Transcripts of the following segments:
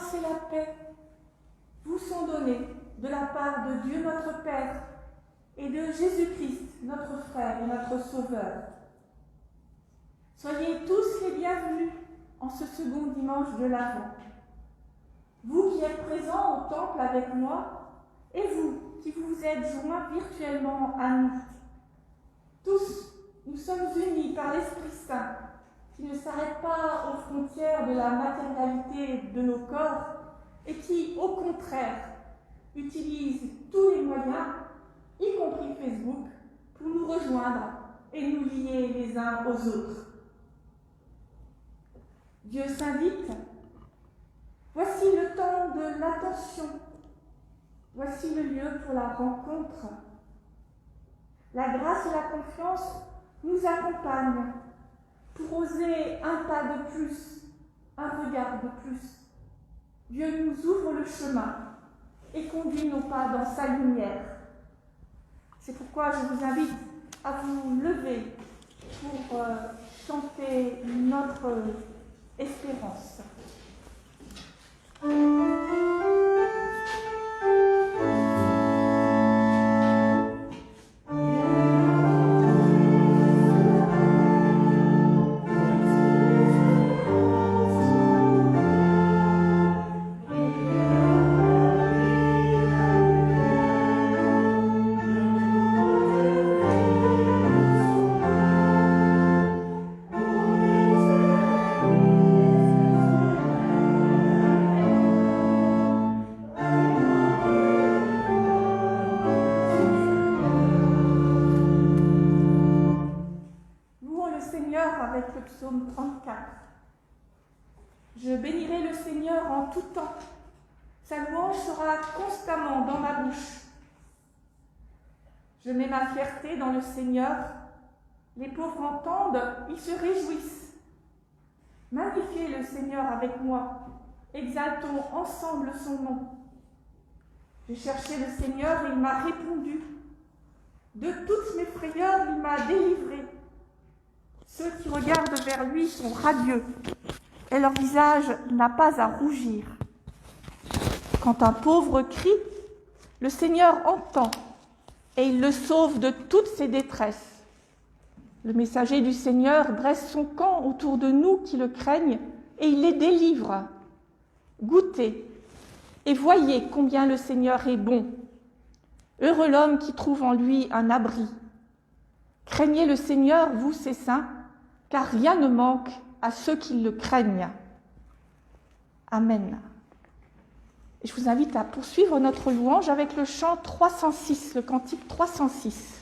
grâce et la paix vous sont données de la part de Dieu notre Père et de Jésus-Christ, notre frère et notre Sauveur. Soyez tous les bienvenus en ce second dimanche de l'Avent. Vous qui êtes présents au temple avec moi et vous qui vous êtes joints virtuellement à nous. Tous, nous sommes unis par l'Esprit Saint qui ne s'arrête pas aux frontières de la matérialité de nos corps et qui, au contraire, utilise tous les moyens, y compris Facebook, pour nous rejoindre et nous lier les uns aux autres. Dieu s'invite. Voici le temps de l'attention. Voici le lieu pour la rencontre. La grâce et la confiance nous accompagnent pour oser un pas de plus, un regard de plus. Dieu nous ouvre le chemin et conduit nos pas dans sa lumière. C'est pourquoi je vous invite à vous lever pour chanter notre espérance. Avec le psaume 34. Je bénirai le Seigneur en tout temps. Sa louange sera constamment dans ma bouche. Je mets ma fierté dans le Seigneur. Les pauvres entendent, ils se réjouissent. Magnifiez le Seigneur avec moi. Exaltons ensemble son nom. J'ai cherché le Seigneur et il m'a répondu. De toutes mes frayeurs, il m'a délivré. Ceux qui regardent vers lui sont radieux, et leur visage n'a pas à rougir. Quand un pauvre crie, le Seigneur entend, et il le sauve de toutes ses détresses. Le messager du Seigneur dresse son camp autour de nous qui le craignent, et il les délivre. Goûtez, et voyez combien le Seigneur est bon. Heureux l'homme qui trouve en lui un abri. Craignez le Seigneur, vous ses saints, car rien ne manque à ceux qui le craignent. Amen. Et je vous invite à poursuivre notre louange avec le chant 306, le cantique 306.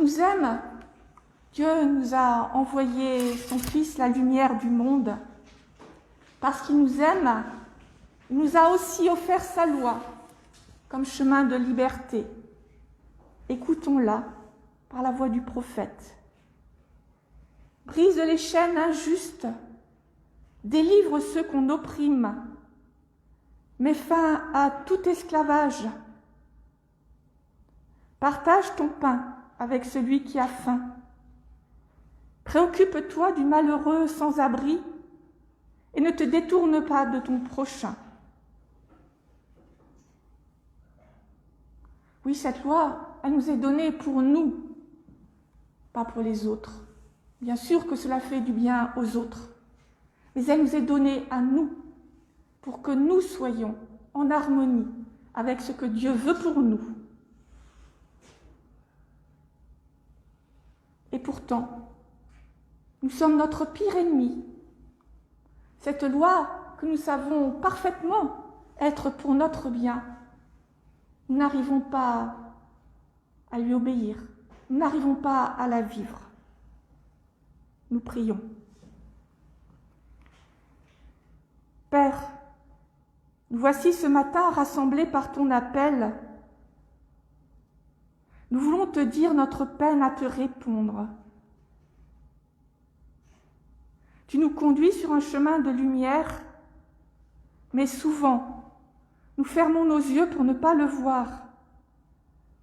nous aime, Dieu nous a envoyé son Fils, la lumière du monde. Parce qu'il nous aime, il nous a aussi offert sa loi comme chemin de liberté. Écoutons-la par la voix du prophète. Brise les chaînes injustes, délivre ceux qu'on opprime, mets fin à tout esclavage. Partage ton pain avec celui qui a faim. Préoccupe-toi du malheureux sans abri et ne te détourne pas de ton prochain. Oui, cette loi, elle nous est donnée pour nous, pas pour les autres. Bien sûr que cela fait du bien aux autres, mais elle nous est donnée à nous, pour que nous soyons en harmonie avec ce que Dieu veut pour nous. Et pourtant, nous sommes notre pire ennemi. Cette loi que nous savons parfaitement être pour notre bien, nous n'arrivons pas à lui obéir, nous n'arrivons pas à la vivre. Nous prions. Père, nous voici ce matin rassemblés par ton appel. Nous voulons te dire notre peine à te répondre. Tu nous conduis sur un chemin de lumière, mais souvent, nous fermons nos yeux pour ne pas le voir.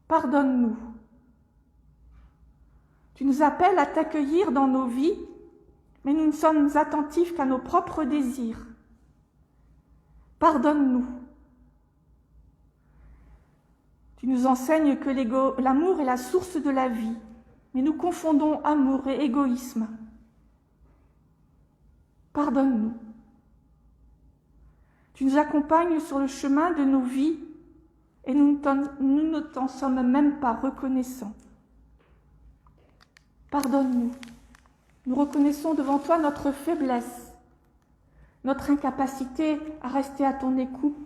Pardonne-nous. Tu nous appelles à t'accueillir dans nos vies, mais nous ne sommes attentifs qu'à nos propres désirs. Pardonne-nous. Tu nous enseignes que l'amour est la source de la vie, mais nous confondons amour et égoïsme. Pardonne-nous. Tu nous accompagnes sur le chemin de nos vies et nous ne t'en sommes même pas reconnaissants. Pardonne-nous. Nous reconnaissons devant toi notre faiblesse, notre incapacité à rester à ton écoute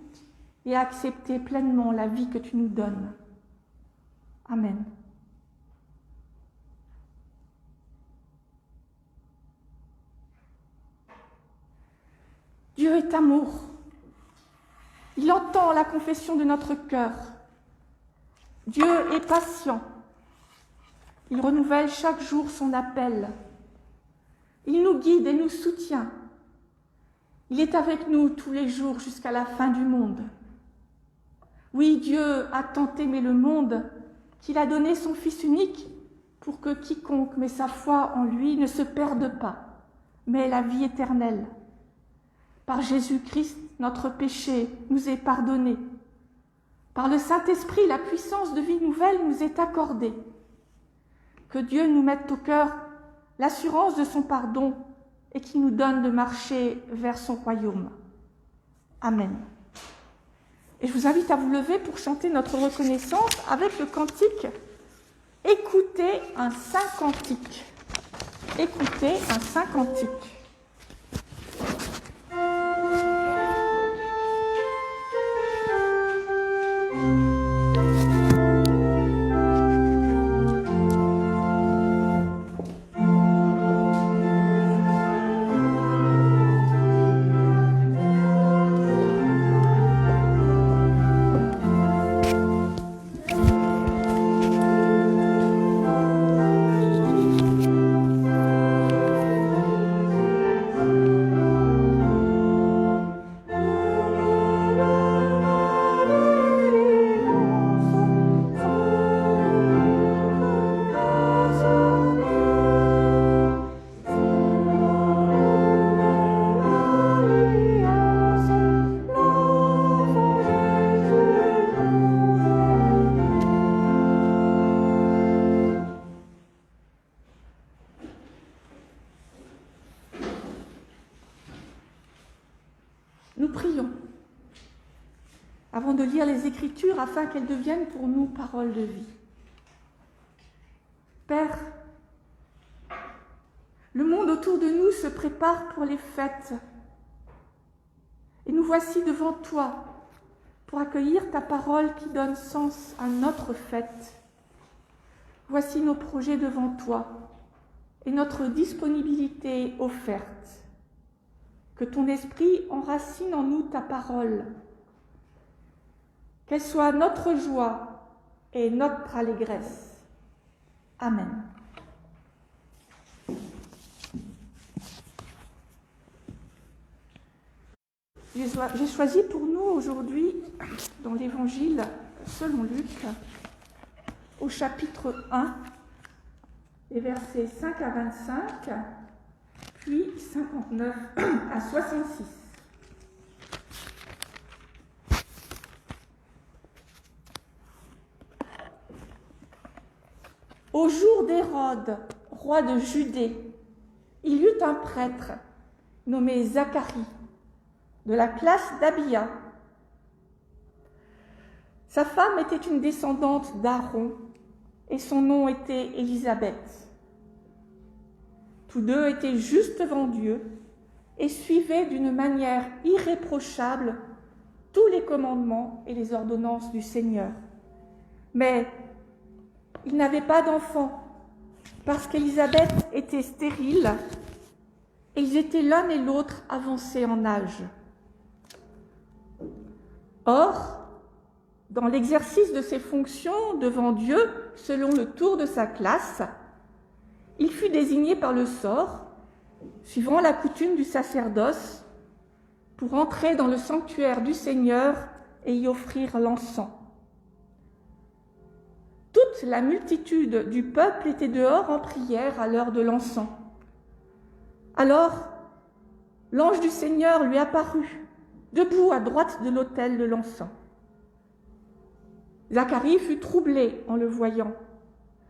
et à accepter pleinement la vie que tu nous donnes. Amen. Dieu est amour. Il entend la confession de notre cœur. Dieu est patient. Il renouvelle chaque jour son appel. Il nous guide et nous soutient. Il est avec nous tous les jours jusqu'à la fin du monde. Oui, Dieu a tant aimé le monde qu'il a donné son Fils unique pour que quiconque met sa foi en lui ne se perde pas, mais ait la vie éternelle. Par Jésus-Christ, notre péché nous est pardonné. Par le Saint-Esprit, la puissance de vie nouvelle nous est accordée. Que Dieu nous mette au cœur l'assurance de son pardon et qu'il nous donne de marcher vers son royaume. Amen. Et je vous invite à vous lever pour chanter notre reconnaissance avec le cantique « Écoutez un saint cantique ». Écoutez un saint cantique. Nous prions avant de lire les Écritures afin qu'elles deviennent pour nous paroles de vie. Père, le monde autour de nous se prépare pour les fêtes et nous voici devant toi pour accueillir ta parole qui donne sens à notre fête. voici nos projets devant toi et notre disponibilité offerte. Que ton esprit enracine en nous ta parole, qu'elle soit notre joie et notre allégresse. Amen. J'ai choisi pour nous aujourd'hui, dans l'Évangile selon Luc, au chapitre 1, les versets 5 à 25, puis 59 à 66. Au jour d'Hérode, roi de Judée, il y eut un prêtre nommé Zacharie, de la classe d'Abia. Sa femme était une descendante d'Aaron et son nom était Élisabeth. Tous deux étaient justes devant Dieu et suivaient d'une manière irréprochable tous les commandements et les ordonnances du Seigneur. Mais ils n'avaient pas d'enfants parce qu'Élisabeth était stérile et ils étaient l'un et l'autre avancés en âge. Or, dans l'exercice de ses fonctions devant Dieu, selon le tour de sa classe, il fut désigné par le sort, suivant la coutume du sacerdoce, pour entrer dans le sanctuaire du Seigneur et y offrir l'encens. Toute la multitude du peuple était dehors en prière à l'heure de l'encens. Alors, l'ange du Seigneur lui apparut, debout à droite de l'autel de l'encens. Zacharie fut troublé en le voyant.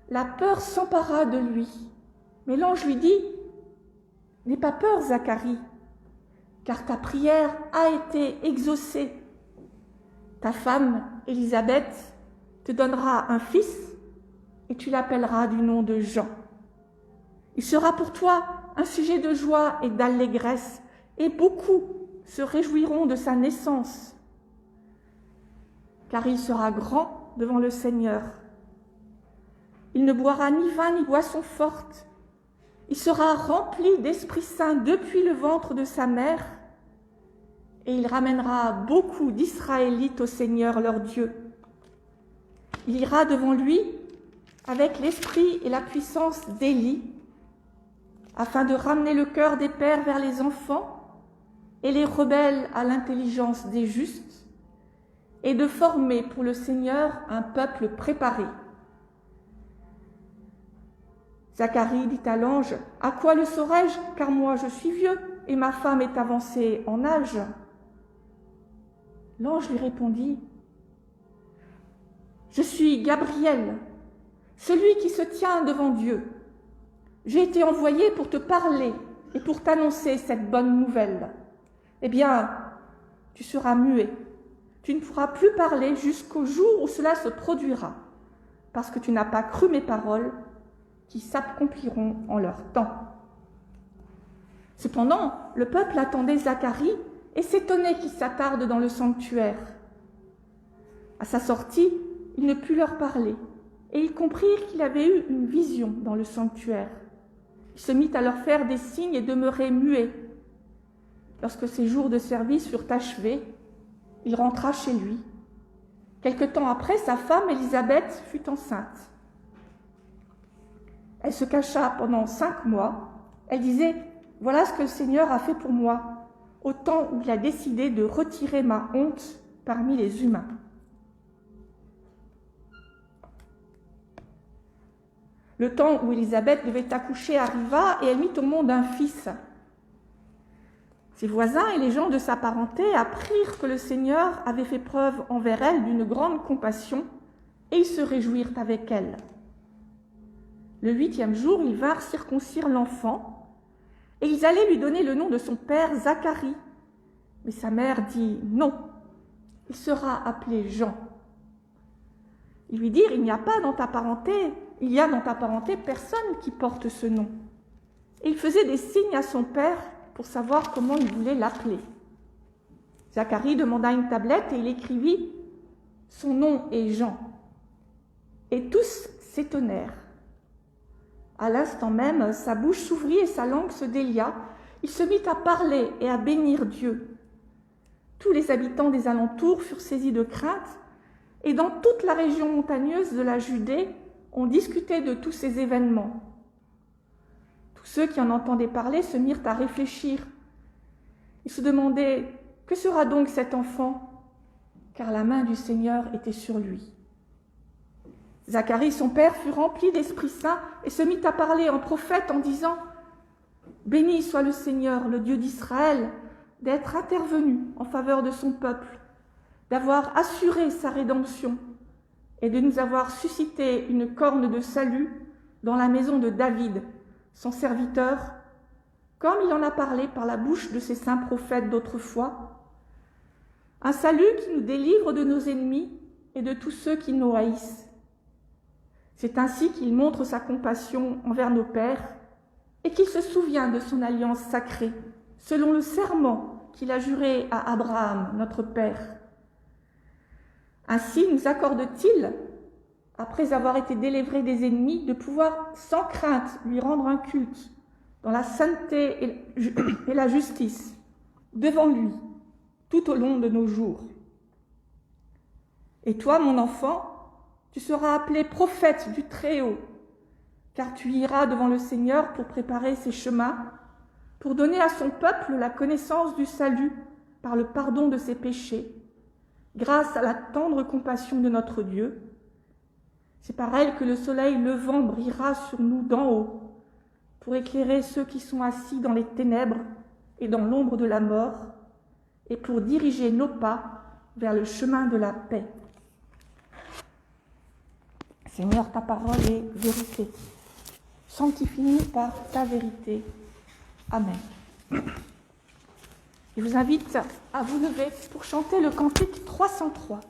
La peur s'empara de lui. Mais l'ange lui dit : « N'aie pas peur, Zacharie, car ta prière a été exaucée. Ta femme, Élisabeth, te donnera un fils et tu l'appelleras du nom de Jean. Il sera pour toi un sujet de joie et d'allégresse, et beaucoup se réjouiront de sa naissance, car il sera grand devant le Seigneur. Il ne boira ni vin ni boisson forte. Il sera rempli d'Esprit Saint depuis le ventre de sa mère, et il ramènera beaucoup d'Israélites au Seigneur leur Dieu. Il ira devant lui avec l'esprit et la puissance d'Élie, afin de ramener le cœur des pères vers les enfants et les rebelles à l'intelligence des justes, et de former pour le Seigneur un peuple préparé. » Zacharie dit à l'ange : « À quoi le saurai-je, car moi je suis vieux et ma femme est avancée en âge ?» L'ange lui répondit : « Je suis Gabriel, celui qui se tient devant Dieu. J'ai été envoyé pour te parler et pour t'annoncer cette bonne nouvelle. Eh bien, tu seras muet. Tu ne pourras plus parler jusqu'au jour où cela se produira, parce que tu n'as pas cru mes paroles, qui s'accompliront en leur temps. » Cependant, le peuple attendait Zacharie et s'étonnait qu'il s'attarde dans le sanctuaire. À sa sortie, il ne put leur parler, et ils comprirent qu'il avait eu une vision dans le sanctuaire. Il se mit à leur faire des signes et demeurait muet. Lorsque ses jours de service furent achevés, il rentra chez lui. Quelque temps après, sa femme Élisabeth fut enceinte. Elle se cacha pendant 5 mois. Elle disait : « Voilà ce que le Seigneur a fait pour moi, au temps où il a décidé de retirer ma honte parmi les humains. » Le temps où Élisabeth devait accoucher arriva et elle mit au monde un fils. Ses voisins et les gens de sa parenté apprirent que le Seigneur avait fait preuve envers elle d'une grande compassion et ils se réjouirent avec elle. Le 8e jour, ils vinrent circoncire l'enfant et ils allaient lui donner le nom de son père Zacharie. Mais sa mère dit non, il sera appelé Jean. Ils lui dirent : « Il y a dans ta parenté personne qui porte ce nom. » Et il faisait des signes à son père pour savoir comment il voulait l'appeler. Zacharie demanda une tablette et il écrivit : « Son nom est Jean. » Et tous s'étonnèrent. À l'instant même, sa bouche s'ouvrit et sa langue se délia. Il se mit à parler et à bénir Dieu. Tous les habitants des alentours furent saisis de crainte, et dans toute la région montagneuse de la Judée, on discutait de tous ces événements. Tous ceux qui en entendaient parler se mirent à réfléchir. Ils se demandaient « Que sera donc cet enfant ?» car la main du Seigneur était sur lui. Zacharie, son père, fut rempli d'Esprit Saint et se mit à parler en prophète en disant « Béni soit le Seigneur, le Dieu d'Israël, d'être intervenu en faveur de son peuple, d'avoir assuré sa rédemption et de nous avoir suscité une corne de salut dans la maison de David, son serviteur, comme il en a parlé par la bouche de ses saints prophètes d'autrefois, un salut qui nous délivre de nos ennemis et de tous ceux qui nous haïssent. C'est ainsi qu'il montre sa compassion envers nos pères et qu'il se souvient de son alliance sacrée, selon le serment qu'il a juré à Abraham, notre père. Ainsi nous accorde-t-il, après avoir été délivrés des ennemis, de pouvoir sans crainte lui rendre un culte dans la sainteté et la justice devant lui tout au long de nos jours. Et toi, mon enfant, tu seras appelé prophète du Très-Haut, car tu iras devant le Seigneur pour préparer ses chemins, pour donner à son peuple la connaissance du salut par le pardon de ses péchés, grâce à la tendre compassion de notre Dieu. C'est par elle que le soleil levant brillera sur nous d'en haut, pour éclairer ceux qui sont assis dans les ténèbres et dans l'ombre de la mort, et pour diriger nos pas vers le chemin de la paix. Seigneur, ta parole est vérité. Sanctifie-nous par ta vérité. Amen. Je vous invite à vous lever pour chanter le cantique 303.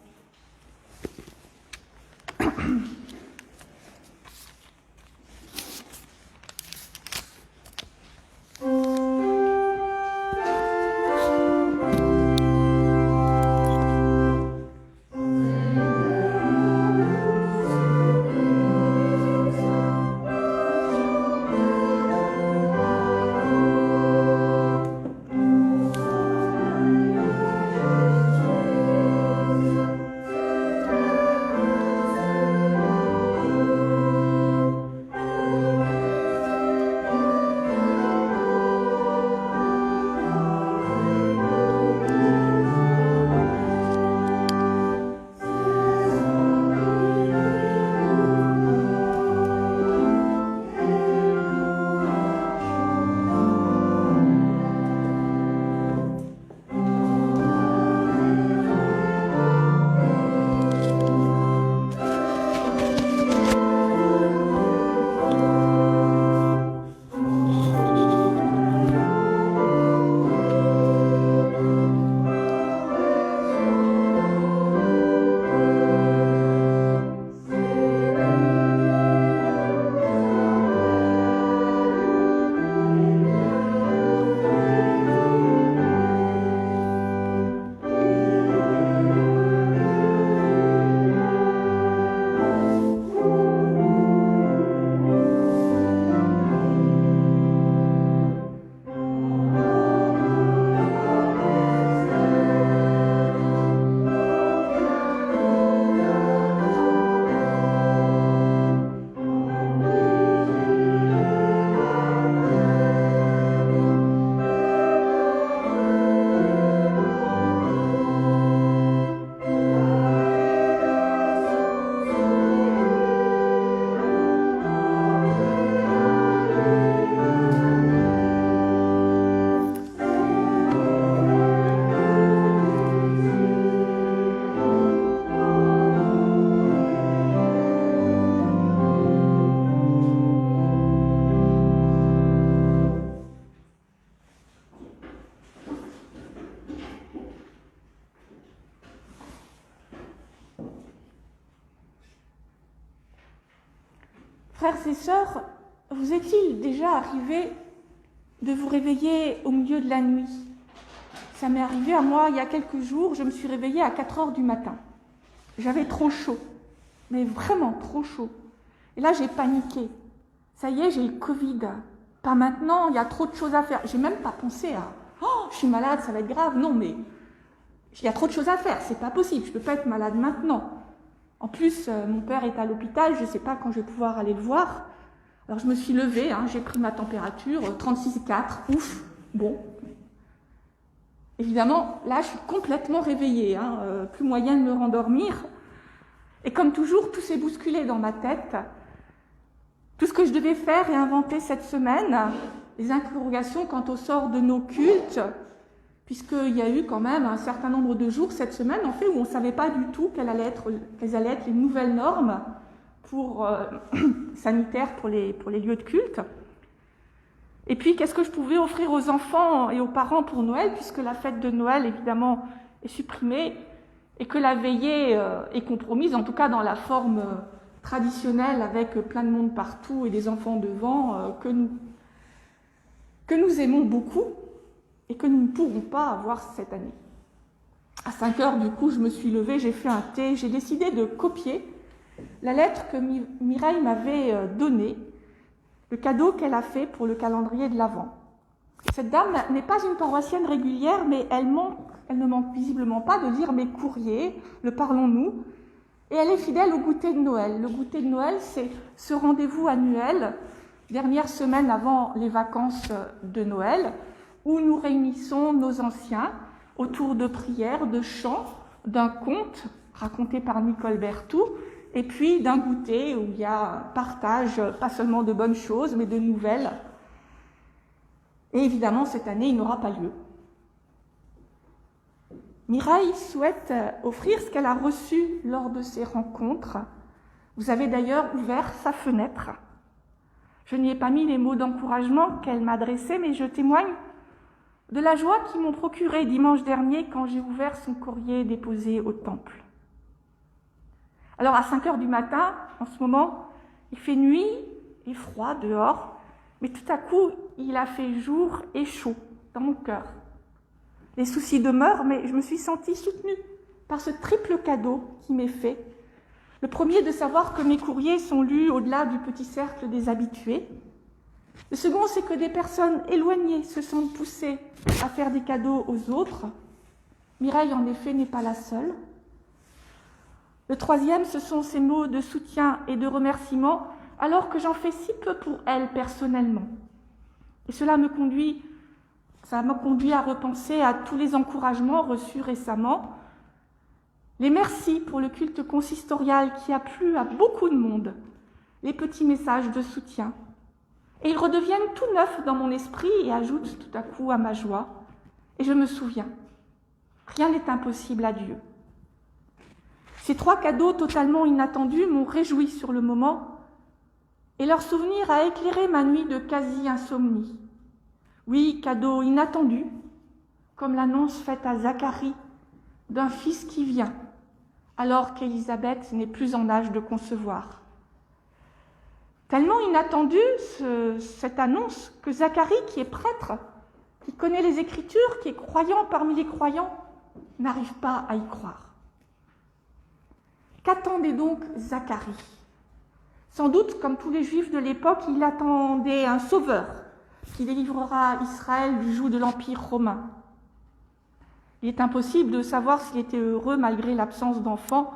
Frères et sœurs, vous est-il déjà arrivé de vous réveiller au milieu de la nuit? Ça m'est arrivé à moi il y a quelques jours, je me suis réveillée à 4 heures du matin. J'avais trop chaud, mais vraiment trop chaud. Et là, j'ai paniqué. Ça y est, j'ai le Covid. Pas maintenant, il y a trop de choses à faire. J'ai même pas pensé à « Oh, je suis malade, ça va être grave ». Non, mais il y a trop de choses à faire, c'est pas possible, je peux pas être malade maintenant. En plus, mon père est à l'hôpital, je sais pas quand je vais pouvoir aller le voir. Alors je me suis levée, j'ai pris ma température, 36,4, ouf, bon. Évidemment, là, je suis complètement réveillée, plus moyen de me rendormir. Et comme toujours, tout s'est bousculé dans ma tête. Tout ce que je devais faire et inventer cette semaine, les interrogations quant au sort de nos cultes, puisqu'il y a eu quand même un certain nombre de jours cette semaine, en fait, où on ne savait pas du tout quelles allaient être les nouvelles normes sanitaires pour les lieux de culte. Et puis, qu'est-ce que je pouvais offrir aux enfants et aux parents pour Noël, puisque la fête de Noël, évidemment, est supprimée, et que la veillée est compromise, en tout cas dans la forme traditionnelle, avec plein de monde partout et des enfants devant, que nous aimons beaucoup et que nous ne pourrons pas avoir cette année. À 5 heures, du coup, je me suis levée, j'ai fait un thé, j'ai décidé de copier la lettre que Mireille m'avait donnée, le cadeau qu'elle a fait pour le calendrier de l'Avent. Cette dame n'est pas une paroissienne régulière, mais elle ne manque visiblement pas de lire mes courriers, le Parlons-nous, et elle est fidèle au goûter de Noël. Le goûter de Noël, c'est ce rendez-vous annuel, dernière semaine avant les vacances de Noël, où nous réunissons nos anciens autour de prières, de chants, d'un conte raconté par Nicole Berthoud, et puis d'un goûter où il y a un partage, pas seulement de bonnes choses, mais de nouvelles. Et évidemment, cette année, il n'aura pas lieu. Mireille souhaite offrir ce qu'elle a reçu lors de ces rencontres. Vous avez d'ailleurs ouvert sa fenêtre. Je n'y ai pas mis les mots d'encouragement qu'elle m'adressait, mais je témoigne de la joie qu'ils m'ont procurée dimanche dernier quand j'ai ouvert son courrier déposé au temple. Alors à 5 heures du matin, en ce moment, il fait nuit et froid dehors, mais tout à coup, il a fait jour et chaud dans mon cœur. Les soucis demeurent, mais je me suis sentie soutenue par ce triple cadeau qui m'est fait. Le premier, de savoir que mes courriers sont lus au-delà du petit cercle des habitués. Le second, c'est que des personnes éloignées se sentent poussées à faire des cadeaux aux autres. Mireille, en effet, n'est pas la seule. Le troisième, ce sont ces mots de soutien et de remerciement, alors que j'en fais si peu pour elle personnellement. Et cela m'a conduit à repenser à tous les encouragements reçus récemment, les merci pour le culte consistorial qui a plu à beaucoup de monde, les petits messages de soutien. Et ils redeviennent tout neufs dans mon esprit et ajoutent tout à coup à ma joie. Et je me souviens, rien n'est impossible à Dieu. Ces 3 cadeaux totalement inattendus m'ont réjoui sur le moment, et leur souvenir a éclairé ma nuit de quasi-insomnie. Oui, cadeau inattendu, comme l'annonce faite à Zacharie d'un fils qui vient, alors qu'Élisabeth n'est plus en âge de concevoir. Tellement inattendue, cette annonce, que Zacharie, qui est prêtre, qui connaît les Écritures, qui est croyant parmi les croyants, n'arrive pas à y croire. Qu'attendait donc Zacharie ? Sans doute, comme tous les Juifs de l'époque, il attendait un sauveur qui délivrera Israël du joug de l'Empire romain. Il est impossible de savoir s'il était heureux malgré l'absence d'enfants,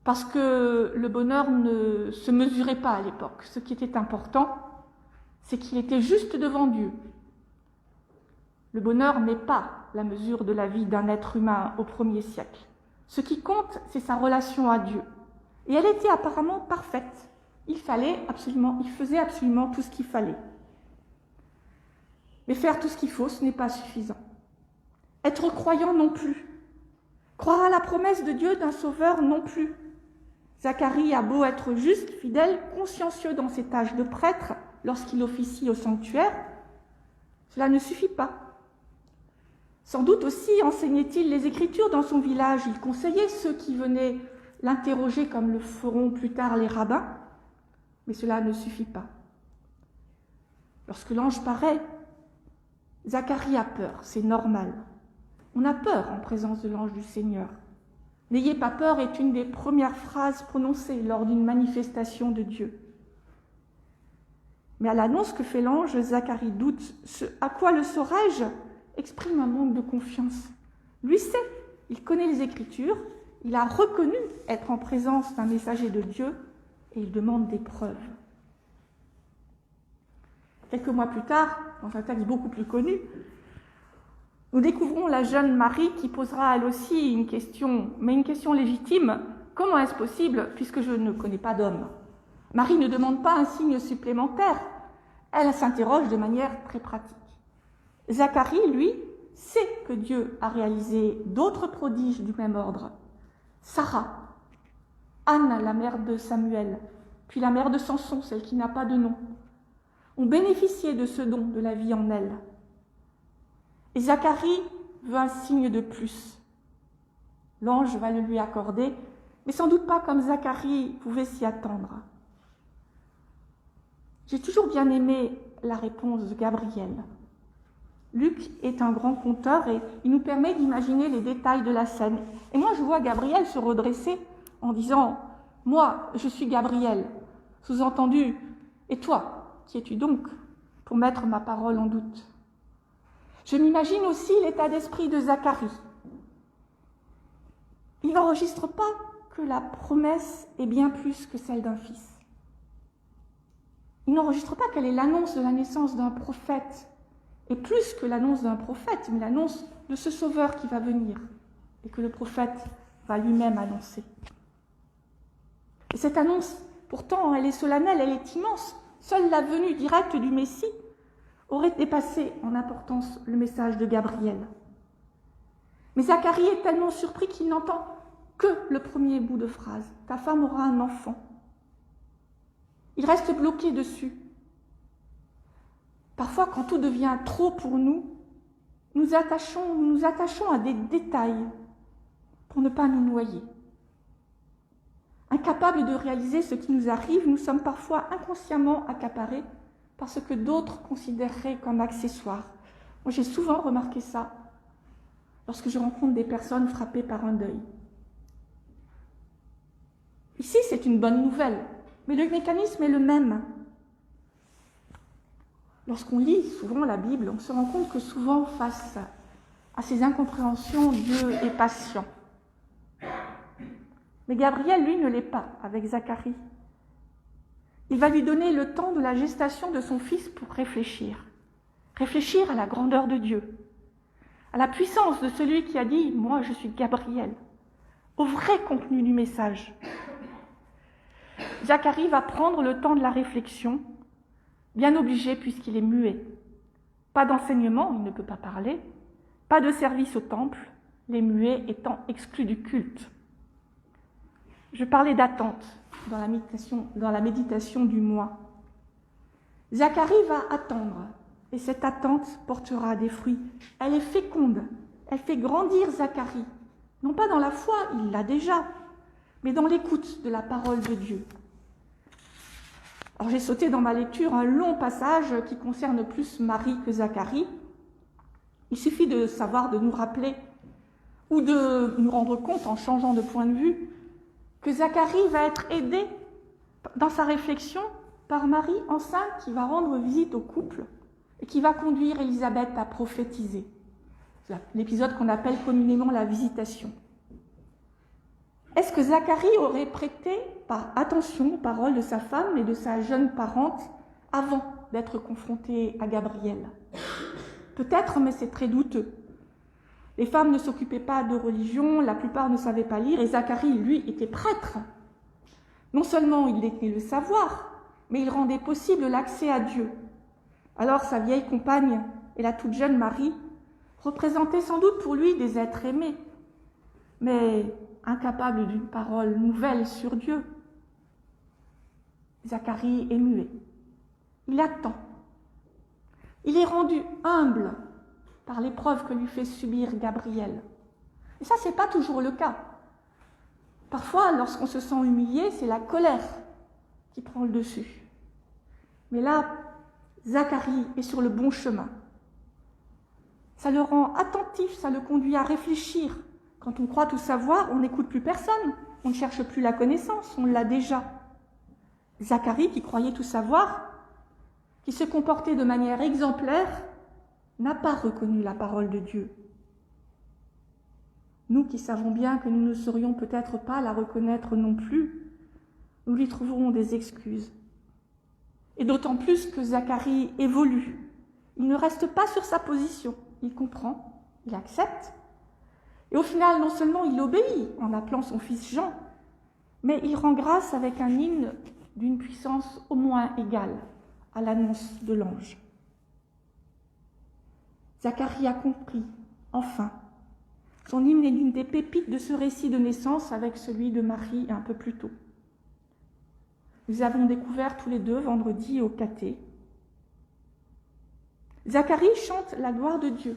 parce que le bonheur ne se mesurait pas à l'époque. Ce qui était important, c'est qu'il était juste devant Dieu. Le bonheur n'est pas la mesure de la vie d'un être humain au 1er siècle. Ce qui compte, c'est sa relation à Dieu. Et elle était apparemment parfaite. Il faisait absolument tout ce qu'il fallait. Mais faire tout ce qu'il faut, ce n'est pas suffisant. Être croyant non plus. Croire à la promesse de Dieu d'un sauveur non plus. Zacharie a beau être juste, fidèle, consciencieux dans ses tâches de prêtre lorsqu'il officie au sanctuaire, cela ne suffit pas. Sans doute aussi enseignait-il les Écritures dans son village. Il conseillait ceux qui venaient l'interroger comme le feront plus tard les rabbins, mais cela ne suffit pas. Lorsque l'ange paraît, Zacharie a peur, c'est normal. On a peur en présence de l'ange du Seigneur. N'ayez pas peur est une des premières phrases prononcées lors d'une manifestation de Dieu. Mais à l'annonce que fait l'ange, Zacharie doute. À quoi le saurais-je exprime un manque de confiance. Lui sait, il connaît les Écritures, il a reconnu être en présence d'un messager de Dieu et il demande des preuves. Quelques mois plus tard, dans un texte beaucoup plus connu, nous découvrons la jeune Marie qui posera elle aussi une question, mais une question légitime. Comment est-ce possible puisque je ne connais pas d'homme ? Marie ne demande pas un signe supplémentaire, elle s'interroge de manière très pratique. Zacharie, lui, sait que Dieu a réalisé d'autres prodiges du même ordre. Sarah, Anne, la mère de Samuel, puis la mère de Samson, celle qui n'a pas de nom, ont bénéficié de ce don de la vie en elle. Et Zacharie veut un signe de plus. L'ange va le lui accorder, mais sans doute pas comme Zacharie pouvait s'y attendre. J'ai toujours bien aimé la réponse de Gabriel. Luc est un grand conteur et il nous permet d'imaginer les détails de la scène. Et moi, je vois Gabriel se redresser en disant « Moi, je suis Gabriel ». Sous-entendu « Et toi, qui es-tu donc pour mettre ma parole en doute ?» Je m'imagine aussi l'état d'esprit de Zacharie. Il n'enregistre pas que la promesse est bien plus que celle d'un fils. Il n'enregistre pas qu'elle est l'annonce de la naissance d'un prophète, et plus que l'annonce d'un prophète, mais l'annonce de ce sauveur qui va venir, et que le prophète va lui-même annoncer. Et cette annonce, pourtant, elle est solennelle, elle est immense. Seule la venue directe du Messie aurait dépassé en importance le message de Gabriel. Mais Zacharie est tellement surpris qu'il n'entend que le premier bout de phrase. « Ta femme aura un enfant ». Il reste bloqué dessus. Parfois, quand tout devient trop pour nous, nous nous attachons à des détails pour ne pas nous noyer. Incapables de réaliser ce qui nous arrive, nous sommes parfois inconsciemment accaparés par ce que d'autres considéreraient comme accessoire. Moi, j'ai souvent remarqué ça lorsque je rencontre des personnes frappées par un deuil. Ici, c'est une bonne nouvelle, mais le mécanisme est le même. Lorsqu'on lit souvent la Bible, on se rend compte que souvent, face à ces incompréhensions, Dieu est patient. Mais Gabriel, lui, ne l'est pas avec Zacharie. Il va lui donner le temps de la gestation de son fils pour réfléchir. Réfléchir à la grandeur de Dieu, à la puissance de celui qui a dit « Moi, je suis Gabriel », au vrai contenu du message. Zacharie va prendre le temps de la réflexion, bien obligé puisqu'il est muet. Pas d'enseignement, il ne peut pas parler, pas de service au temple, les muets étant exclus du culte. Je parlais d'attente dans la méditation du moi. Zacharie va attendre, et cette attente portera des fruits. Elle est féconde, elle fait grandir Zacharie, non pas dans la foi, il l'a déjà, mais dans l'écoute de la parole de Dieu. Alors j'ai sauté dans ma lecture un long passage qui concerne plus Marie que Zacharie. Il suffit de savoir, de nous rappeler, ou de nous rendre compte en changeant de point de vue, que Zacharie va être aidé dans sa réflexion par Marie enceinte qui va rendre visite au couple et qui va conduire Élisabeth à prophétiser. C'est l'épisode qu'on appelle communément la visitation. Est-ce que Zacharie aurait prêté attention aux paroles de sa femme et de sa jeune parente avant d'être confronté à Gabriel ? Peut-être, mais c'est très douteux. Les femmes ne s'occupaient pas de religion, la plupart ne savaient pas lire, et Zacharie, lui, était prêtre. Non seulement il détenait le savoir, mais il rendait possible l'accès à Dieu. Alors sa vieille compagne et la toute jeune Marie représentaient sans doute pour lui des êtres aimés, mais incapables d'une parole nouvelle sur Dieu. Zacharie est muet. Il attend. Il est rendu humble par l'épreuve que lui fait subir Gabriel. Et ça, ce n'est pas toujours le cas. Parfois, lorsqu'on se sent humilié, c'est la colère qui prend le dessus. Mais là, Zacharie est sur le bon chemin. Ça le rend attentif, ça le conduit à réfléchir. Quand on croit tout savoir, on n'écoute plus personne, on ne cherche plus la connaissance, on l'a déjà. Zacharie, qui croyait tout savoir, qui se comportait de manière exemplaire, n'a pas reconnu la parole de Dieu. Nous qui savons bien que nous ne saurions peut-être pas la reconnaître non plus, nous lui trouverons des excuses. Et d'autant plus que Zacharie évolue. Il ne reste pas sur sa position. Il comprend, il accepte. Et au final, non seulement il obéit en appelant son fils Jean, mais il rend grâce avec un hymne d'une puissance au moins égale à l'annonce de l'ange. Zacharie a compris, enfin. Son hymne est l'une des pépites de ce récit de naissance avec celui de Marie un peu plus tôt. Nous avons découvert tous les deux vendredi au caté. Zacharie chante la gloire de Dieu,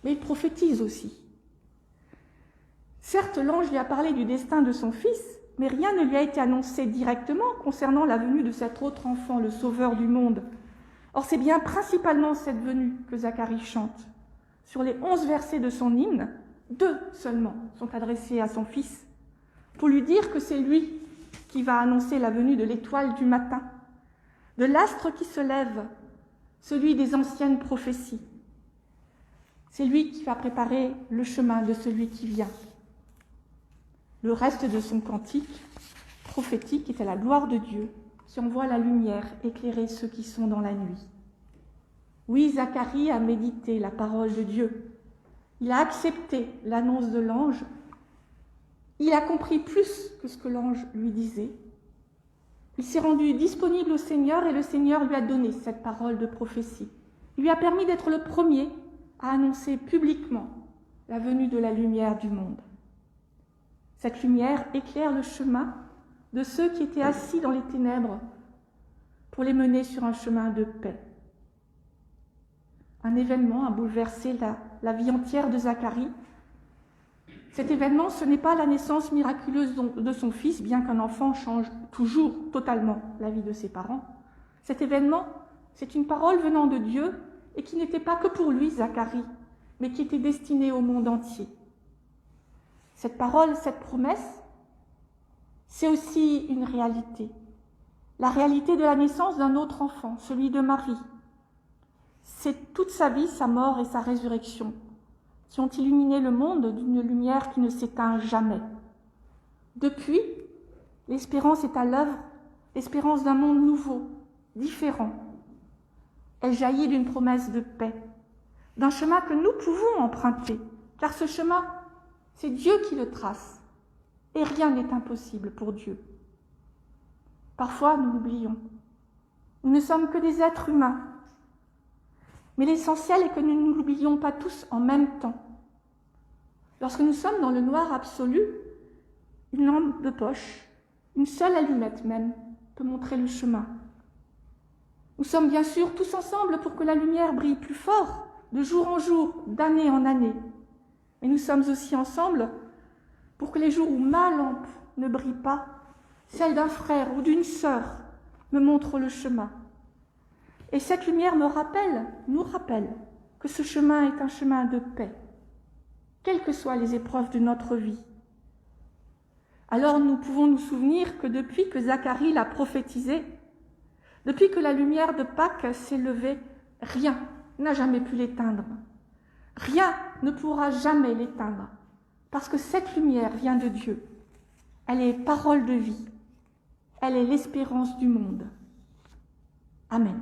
mais il prophétise aussi. Certes, l'ange lui a parlé du destin de son fils, mais rien ne lui a été annoncé directement concernant la venue de cet autre enfant, le sauveur du monde. Or, c'est bien principalement cette venue que Zacharie chante. Sur les 11 versets de son hymne, 2 seulement sont adressés à son fils, pour lui dire que c'est lui qui va annoncer la venue de l'étoile du matin, de l'astre qui se lève, celui des anciennes prophéties. C'est lui qui va préparer le chemin de celui qui vient. Le reste de son cantique prophétique est à la gloire de Dieu, qui envoie la lumière éclairer ceux qui sont dans la nuit. Oui, Zacharie a médité la parole de Dieu. Il a accepté l'annonce de l'ange. Il a compris plus que ce que l'ange lui disait. Il s'est rendu disponible au Seigneur et le Seigneur lui a donné cette parole de prophétie. Il lui a permis d'être le premier à annoncer publiquement la venue de la lumière du monde. Cette lumière éclaire le chemin de ceux qui étaient assis dans les ténèbres pour les mener sur un chemin de paix. Un événement a bouleversé la vie entière de Zacharie. Cet événement, ce n'est pas la naissance miraculeuse de son fils, bien qu'un enfant change toujours totalement la vie de ses parents. Cet événement, c'est une parole venant de Dieu et qui n'était pas que pour lui, Zacharie, mais qui était destinée au monde entier. Cette parole, cette promesse, c'est aussi une réalité. La réalité de la naissance d'un autre enfant, celui de Marie. C'est toute sa vie, sa mort et sa résurrection qui ont illuminé le monde d'une lumière qui ne s'éteint jamais. Depuis, l'espérance est à l'œuvre, l'espérance d'un monde nouveau, différent. Elle jaillit d'une promesse de paix, d'un chemin que nous pouvons emprunter, car ce chemin, c'est Dieu qui le trace, et rien n'est impossible pour Dieu. Parfois, nous l'oublions. Nous ne sommes que des êtres humains, mais l'essentiel est que nous ne l'oublions pas tous en même temps. Lorsque nous sommes dans le noir absolu, une lampe de poche, une seule allumette même, peut montrer le chemin. Nous sommes bien sûr tous ensemble pour que la lumière brille plus fort, de jour en jour, d'année en année. Mais nous sommes aussi ensemble pour que les jours où ma lampe ne brille pas, celle d'un frère ou d'une sœur me montre le chemin. Et cette lumière nous rappelle que ce chemin est un chemin de paix, quelles que soient les épreuves de notre vie. Alors nous pouvons nous souvenir que depuis que Zacharie l'a prophétisé, depuis que la lumière de Pâques s'est levée, rien n'a jamais pu l'éteindre. Rien ne pourra jamais l'éteindre, parce que cette lumière vient de Dieu. Elle est parole de vie. Elle est l'espérance du monde. Amen.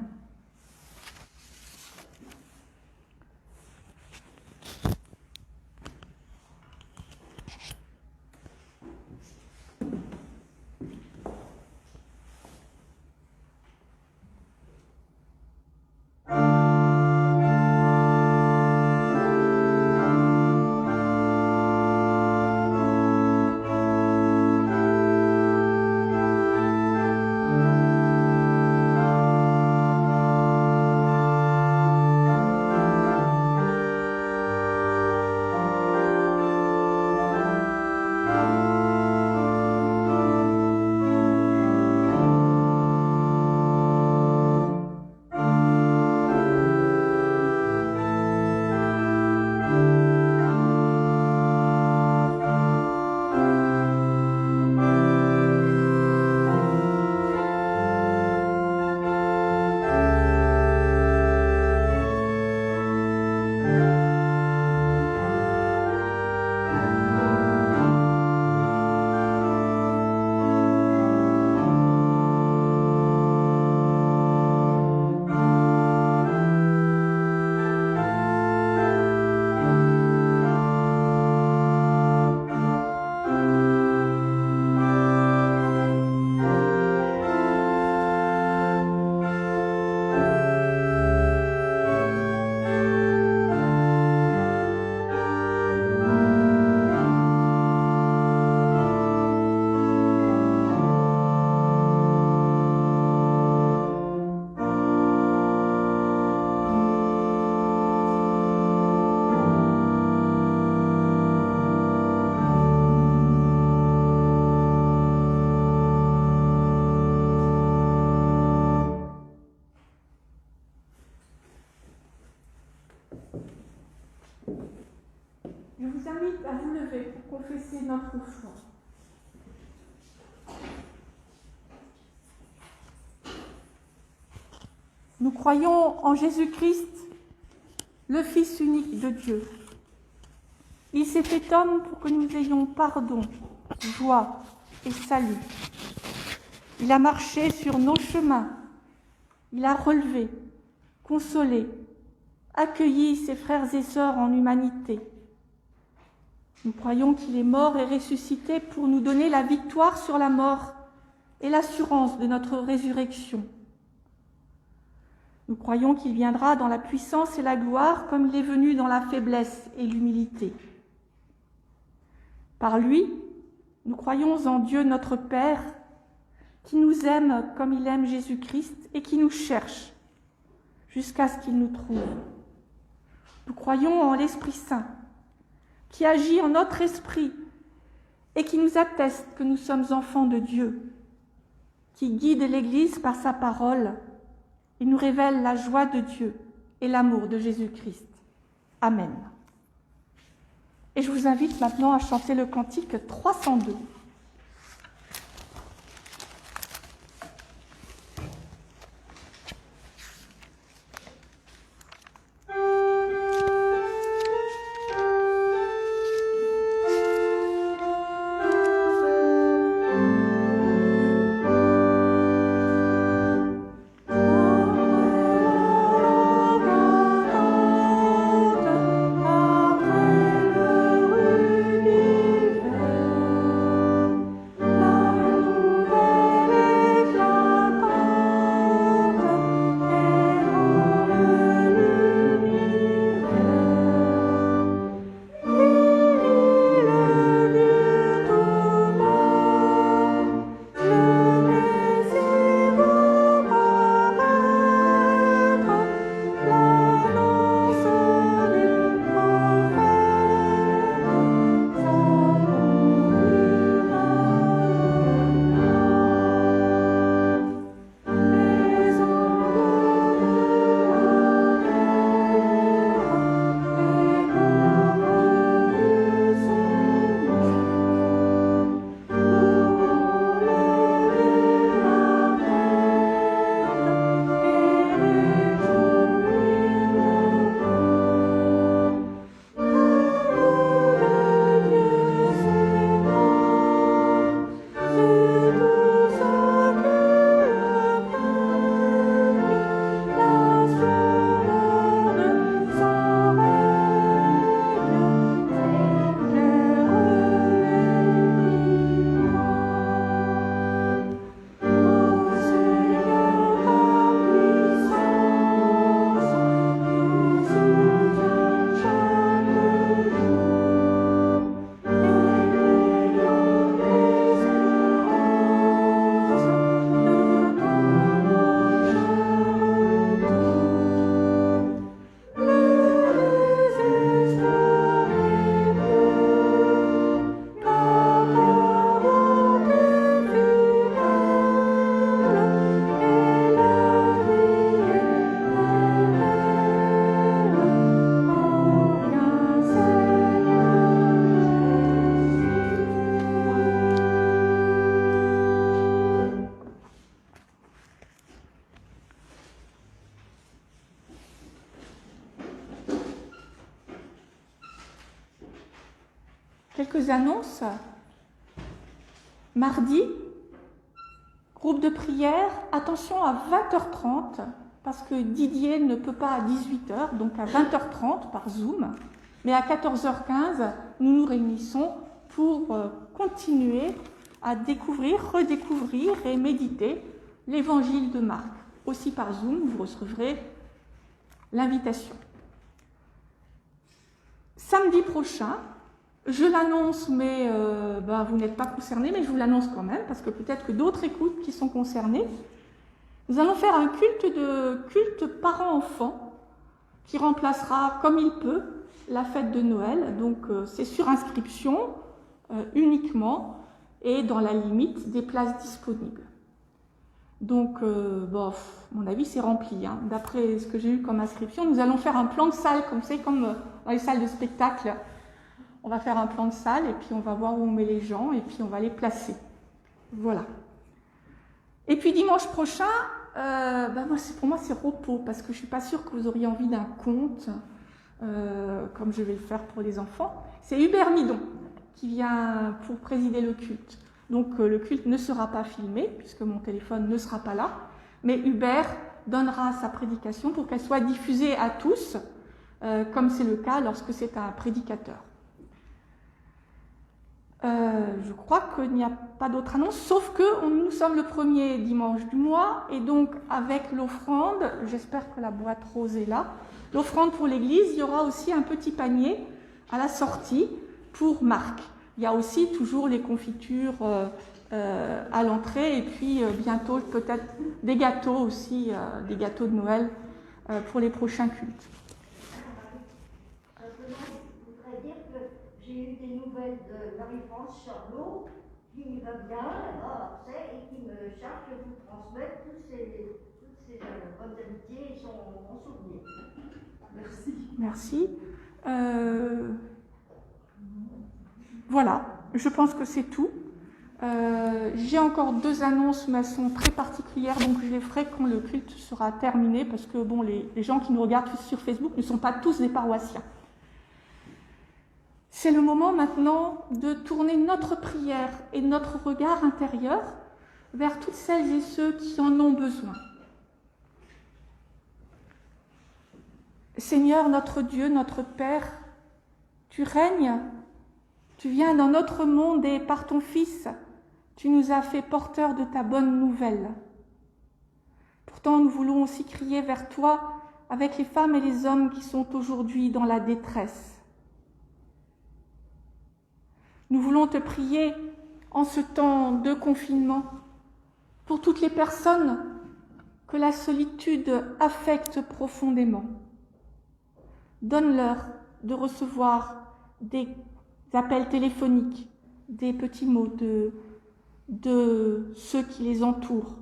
Je vous invite à vous lever pour confesser notre foi. Nous croyons en Jésus-Christ, le Fils unique de Dieu. Il s'est fait homme pour que nous ayons pardon, joie et salut. Il a marché sur nos chemins. Il a relevé, consolé, accueilli ses frères et sœurs en humanité. Nous croyons qu'il est mort et ressuscité pour nous donner la victoire sur la mort et l'assurance de notre résurrection. Nous croyons qu'il viendra dans la puissance et la gloire comme il est venu dans la faiblesse et l'humilité. Par lui, nous croyons en Dieu notre Père, qui nous aime comme il aime Jésus-Christ et qui nous cherche jusqu'à ce qu'il nous trouve. Nous croyons en l'Esprit Saint, qui agit en notre esprit et qui nous atteste que nous sommes enfants de Dieu, qui guide l'Église par sa parole et nous révèle la joie de Dieu et l'amour de Jésus-Christ. Amen. Et je vous invite maintenant à chanter le cantique 302. Quelques annonces. Mardi, groupe de prière, attention à 20h30, parce que Didier ne peut pas à 18h, donc à 20h30 par Zoom, mais à 14h15, nous nous réunissons pour continuer à découvrir, redécouvrir et méditer l'évangile de Marc. Aussi par Zoom, vous recevrez l'invitation. Samedi prochain, je l'annonce, mais vous n'êtes pas concernés, mais je vous l'annonce quand même, parce que peut-être que d'autres écoutent qui sont concernés. Nous allons faire un culte parents-enfants qui remplacera, comme il peut, la fête de Noël. Donc, c'est sur inscription uniquement et dans la limite des places disponibles. Donc, à mon avis, c'est rempli. Hein. D'après ce que j'ai eu comme inscription, nous allons faire un plan de salle, comme c'est comme dans les salles de spectacle. On va faire un plan de salle et puis on va voir où on met les gens et puis on va les placer. Voilà. Et puis dimanche prochain, pour moi c'est repos parce que je ne suis pas sûre que vous auriez envie d'un conte comme je vais le faire pour les enfants. C'est Hubert Midon qui vient pour présider le culte. Donc le culte ne sera pas filmé puisque mon téléphone ne sera pas là, mais Hubert donnera sa prédication pour qu'elle soit diffusée à tous, comme c'est le cas lorsque c'est un prédicateur. Je crois qu'il n'y a pas d'autre annonce, sauf que nous sommes le premier dimanche du mois, et donc avec l'offrande, j'espère que la boîte rose est là, l'offrande pour l'église, il y aura aussi un petit panier à la sortie pour Marc. Il y a aussi toujours les confitures à l'entrée, et puis bientôt peut-être des gâteaux aussi, des gâteaux de Noël pour les prochains cultes. J'ai eu des nouvelles de Marie-France Charlot qui va bien là-bas après et qui me charge de vous transmettre toutes ces bonnes amitiés et son souvenir. Merci. Voilà, je pense que c'est tout. J'ai encore 2 annonces, mais elles sont très particulières, donc je les ferai quand le culte sera terminé, parce que bon, les gens qui nous regardent sur Facebook ne sont pas tous des paroissiens. C'est le moment maintenant de tourner notre prière et notre regard intérieur vers toutes celles et ceux qui en ont besoin. Seigneur, notre Dieu, notre Père, tu règnes, tu viens dans notre monde et par ton Fils, tu nous as fait porteurs de ta bonne nouvelle. Pourtant, nous voulons aussi crier vers toi avec les femmes et les hommes qui sont aujourd'hui dans la détresse. Nous voulons te prier en ce temps de confinement pour toutes les personnes que la solitude affecte profondément. Donne-leur de recevoir des appels téléphoniques, des petits mots de ceux qui les entourent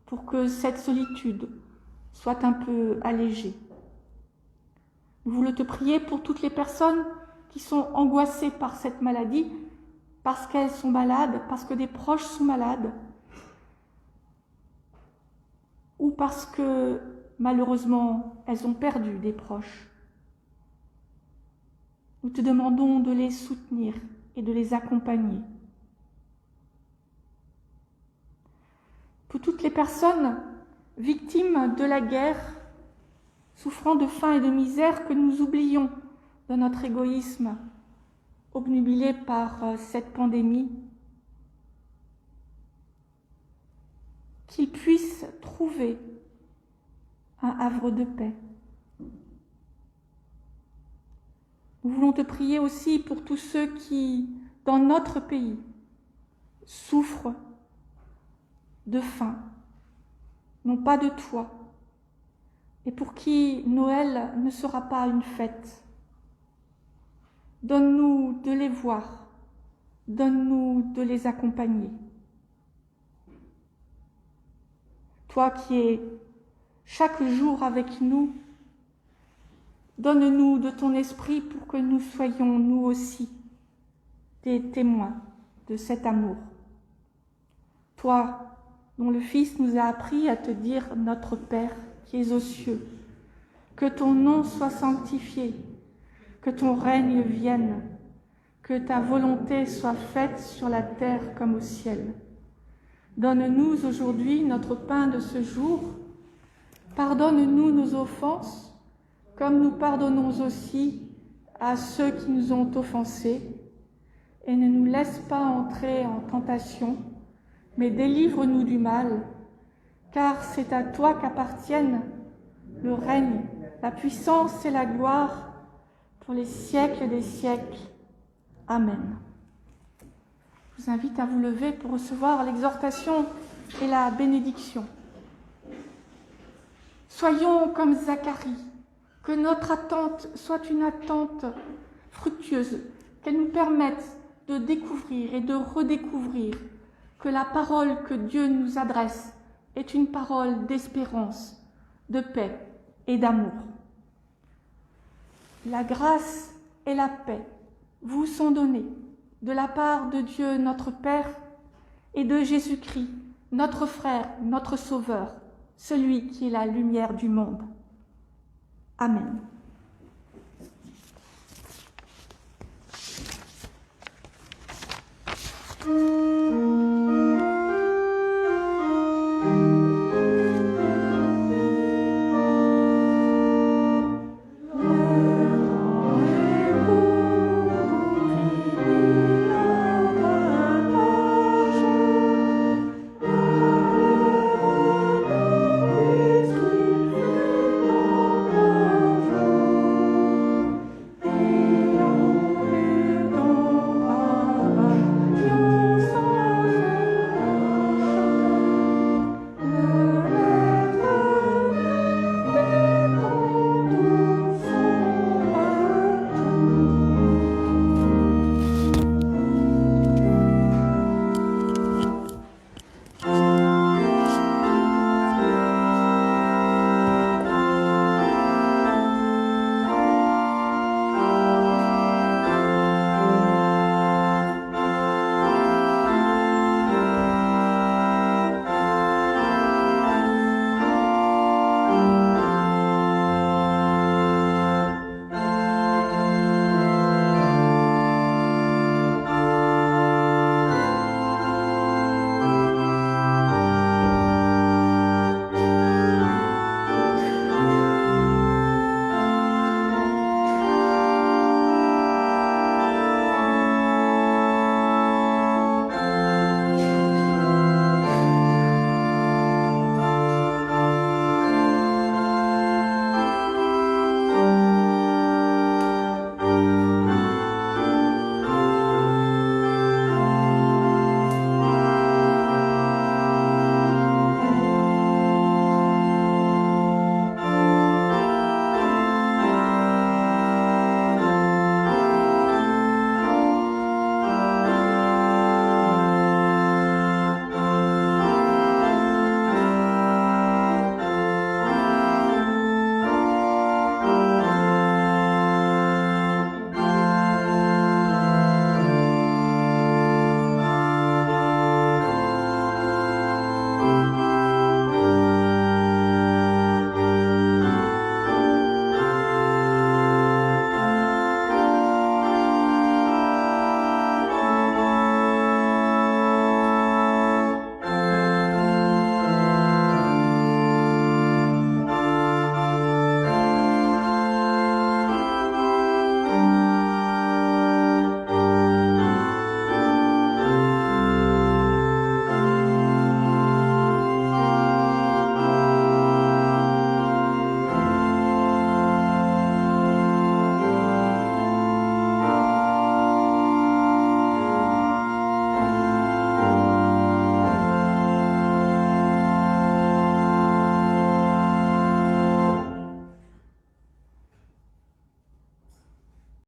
pour que cette solitude soit un peu allégée. Nous voulons te prier pour toutes les personnes qui sont angoissées par cette maladie, parce qu'elles sont malades, parce que des proches sont malades, ou parce que, malheureusement, elles ont perdu des proches. Nous te demandons de les soutenir et de les accompagner. Pour toutes les personnes victimes de la guerre, souffrant de faim et de misère, que nous oublions dans notre égoïsme, obnubilés par cette pandémie, qu'ils puissent trouver un havre de paix. Nous voulons te prier aussi pour tous ceux qui, dans notre pays, souffrent de faim, n'ont pas de toit, et pour qui Noël ne sera pas une fête. Donne-nous de les voir, donne-nous de les accompagner. Toi qui es chaque jour avec nous, donne-nous de ton esprit pour que nous soyons, nous aussi, des témoins de cet amour. Toi, dont le Fils nous a appris à te dire « Notre Père qui es aux cieux », que ton nom soit sanctifié, que ton règne vienne, que ta volonté soit faite sur la terre comme au ciel. Donne-nous aujourd'hui notre pain de ce jour. Pardonne-nous nos offenses, comme nous pardonnons aussi à ceux qui nous ont offensés. Et ne nous laisse pas entrer en tentation, mais délivre-nous du mal, car c'est à toi qu'appartiennent le règne, la puissance et la gloire, pour les siècles des siècles. Amen. Je vous invite à vous lever pour recevoir l'exhortation et la bénédiction. Soyons comme Zacharie, que notre attente soit une attente fructueuse, qu'elle nous permette de découvrir et de redécouvrir que la parole que Dieu nous adresse est une parole d'espérance, de paix et d'amour. La grâce et la paix vous sont donnés de la part de Dieu notre Père et de Jésus-Christ, notre frère, notre Sauveur, celui qui est la lumière du monde. Amen.